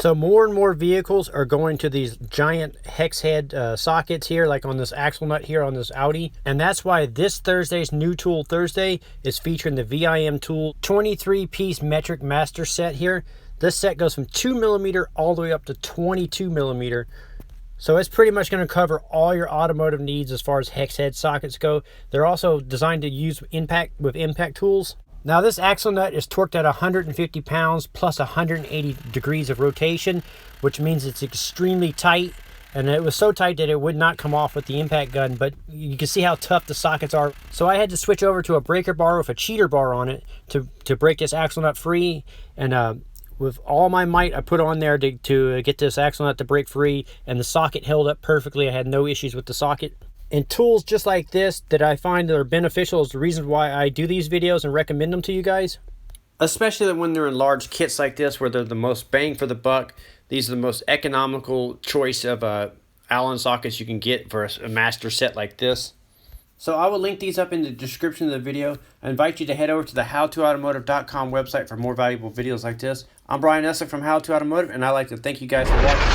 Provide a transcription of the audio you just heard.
So more and more vehicles are going to these giant hex head sockets here, like on this axle nut here on this Audi. And that's why this Thursday's New Tool Thursday is featuring the VIM Tool 23-piece metric master set here. This set goes from 2mm all the way up to 22mm. So it's pretty much going to cover all your automotive needs as far as hex head sockets go. They're also designed to use impact tools. Now this axle nut is torqued at 150 pounds plus 180 degrees of rotation, which means it's extremely tight. And it was so tight that it would not come off with the impact gun, but you can see how tough the sockets are. So I had to switch over to a breaker bar with a cheater bar on it to break this axle nut free. And with all my might, I put on there to get this axle nut to break free, and the socket held up perfectly. I had no issues with the socket. And tools just like this that I find that are beneficial is the reason why I do these videos and recommend them to you guys. Especially when they're in large kits like this where they're the most bang for the buck. These are the most economical choice of Allen sockets you can get for a master set like this. So I will link these up in the description of the video. I invite you to head over to the howtoautomotive.com website for more valuable videos like this. I'm Brian Essick from How To Automotive, and I'd like to thank you guys for watching.